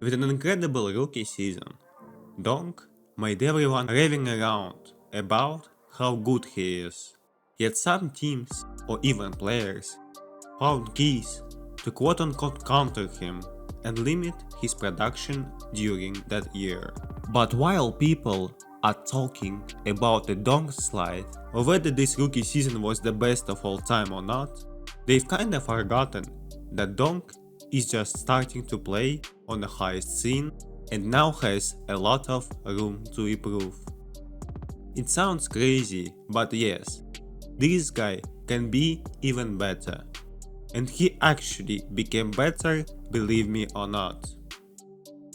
With an incredible rookie season, Donk made everyone raving around about how good he is. Yet some teams, or even players, found keys to quote-unquote counter him and limit his production during that year. But while people are talking about the Donk slide, or whether this rookie season was the best of all time or not, they've kinda forgotten that Donk is just starting to play on the highest scene and now has a lot of room to improve. It sounds crazy, but yes, this guy can be even better. And he actually became better, believe me or not.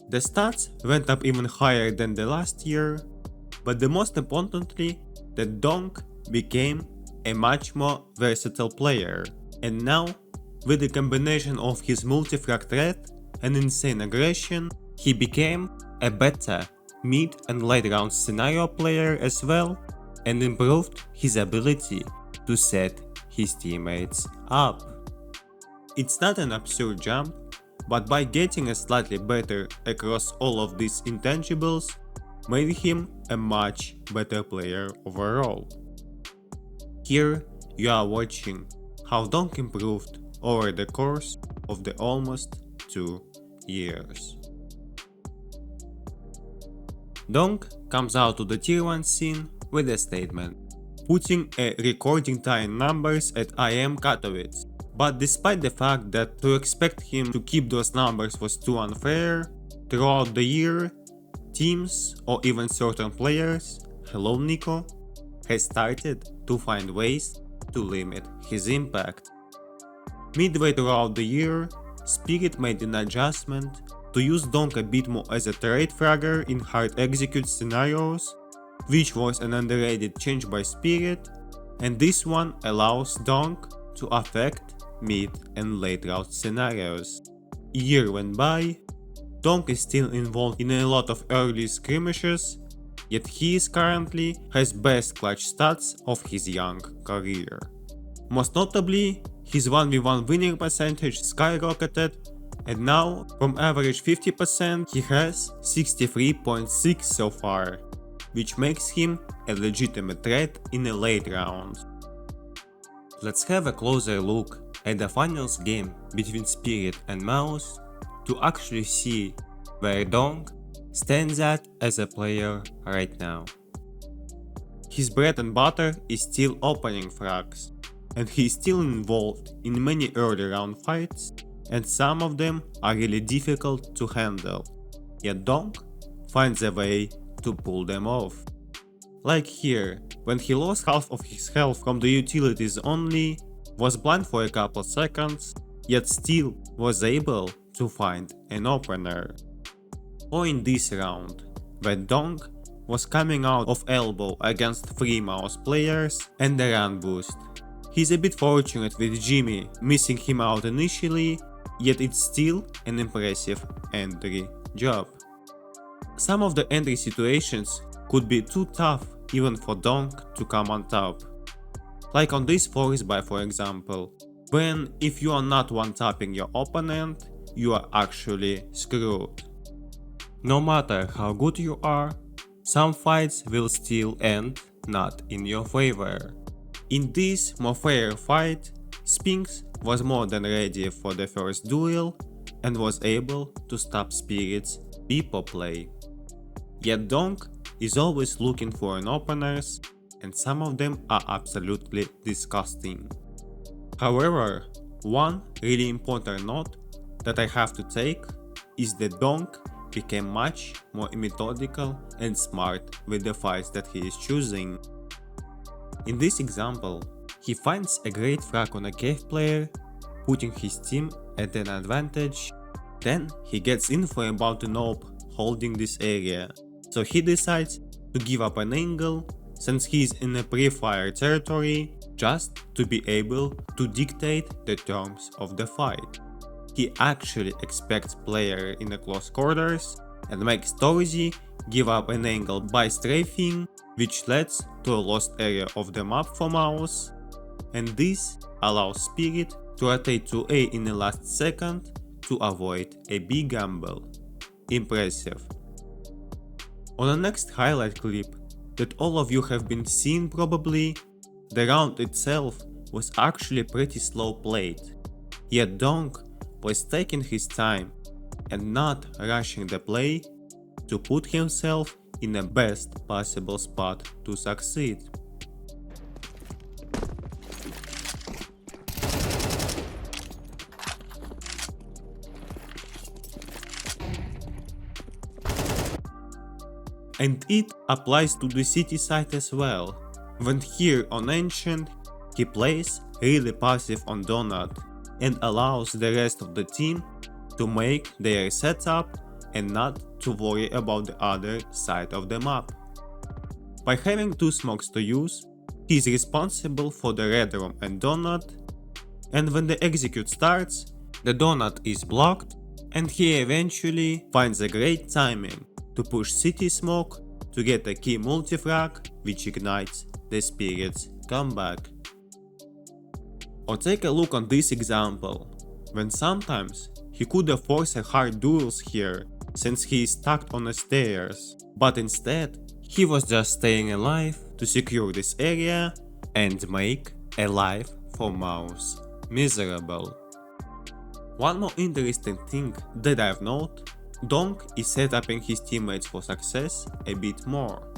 The stats went up even higher than the last year, but the most importantly, the Donk became a much more versatile player. And now, with the combination of his multi-frag threat and insane aggression, he became a better mid and late round scenario player as well, and improved his ability to set his teammates up. It's not an absurd jump, but by getting a slightly better across all of these intangibles, made him a much better player overall. Here you are watching how Donk improved over the course of the almost 2 years. Donk comes out to the tier 1 scene with a statement, putting a recording tie in numbers at IEM Katowice. But despite the fact that to expect him to keep those numbers was too unfair, throughout the year, teams or even certain players, hello Nico, has started to find ways to limit his impact. Midway throughout the year, Spirit made an adjustment to use Donk a bit more as a trade fragger in hard execute scenarios, which was an underrated change by Spirit, and this one allows Donk to affect mid and late round scenarios. A year went by, Donk is still involved in a lot of early skirmishes, yet he is currently has best clutch stats of his young career. Most notably, his 1v1 winning percentage skyrocketed, and now from average 50% he has 63.6 so far, which makes him a legitimate threat in the late rounds. Let's have a closer look at the finals game between Spirit and Mouse to actually see where Donk stands at as a player right now. His bread and butter is still opening frags, and he is still involved in many early round fights, and some of them are really difficult to handle, yet Donk finds a way to pull them off. Like here, when he lost half of his health from the utilities only, was blind for a couple seconds, yet still was able to find an opener. Or in this round, when Donk was coming out of elbow against 3 Mouse players and the run boost. He's a bit fortunate with Jimmy missing him out initially, yet it's still an impressive entry job. Some of the entry situations could be too tough even for Donk to come on top. Like on this forest buy for example, when if you are not one-tapping your opponent, you are actually screwed. No matter how good you are, some fights will still end not in your favor. In this more fair fight, Spinks was more than ready for the first duel and was able to stop Spirit's Beepo play. Yet Donk is always looking for an openers, and some of them are absolutely disgusting. However, one really important note that I have to take is that Donk became much more methodical and smart with the fights that he is choosing. In this example, he finds a great frag on a cave player, putting his team at an advantage. Then he gets info about an AWP holding this area, so he decides to give up an angle since he is in a pre-fire territory just to be able to dictate the terms of the fight. He actually expects player in the close quarters and makes Torzi give up an angle by strafing, which leads to a lost area of the map for Mouse, and this allows Spirit to rotate to A in the last second to avoid a B gamble. impressive. On the next highlight clip that all of you have been seeing probably, the round itself was actually pretty slow played, yet Donk was taking his time and not rushing the play to put himself in the best possible spot to succeed. And it applies to the city side as well, when here on Ancient he plays really passive on Donut and allows the rest of the team to make their setup and not to worry about the other side of the map. By having two smokes to use, he is responsible for the red room and Donut, and when the execute starts, the Donut is blocked and he eventually finds a great timing to push City Smoke to get a key multifrag which ignites the Spirit's comeback. Or take a look on this example, when sometimes he could have forced a hard duels here since he is stuck on the stairs, but instead he was just staying alive to secure this area and make a life for Mouse miserable. One more interesting thing that I've noted, Donk is setuping his teammates for success a bit more.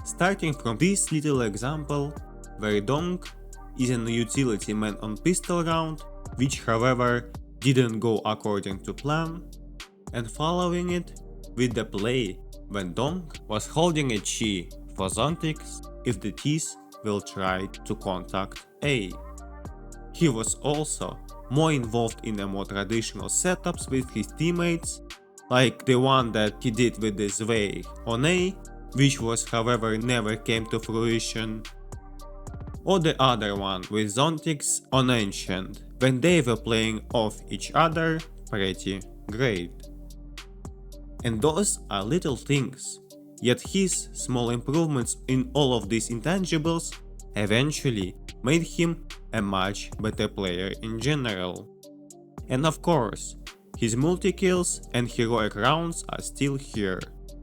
Starting from this little example, where Donk is an utility man on pistol round, which however didn't go according to plan, and following it with the play when Donk was holding a chi for Zontix if the T's will try to contact A. He was also more involved in the more traditional setups with his teammates, like the one that he did with this way on A, which was however never came to fruition, or the other one with Zontix on Ancient, when they were playing off each other pretty great. And those are little things, yet his small improvements in all of these intangibles eventually made him a much better player in general. And of course, his multi-kills and heroic rounds are still here.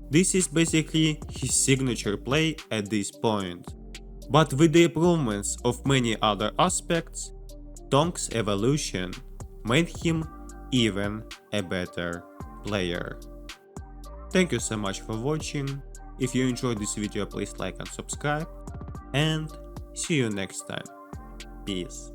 This is basically his signature play at this point. But with the improvements of many other aspects, Donk's evolution made him even a better player. Thank you so much for watching. If you enjoyed this video, please like and subscribe, and see you next time. Peace.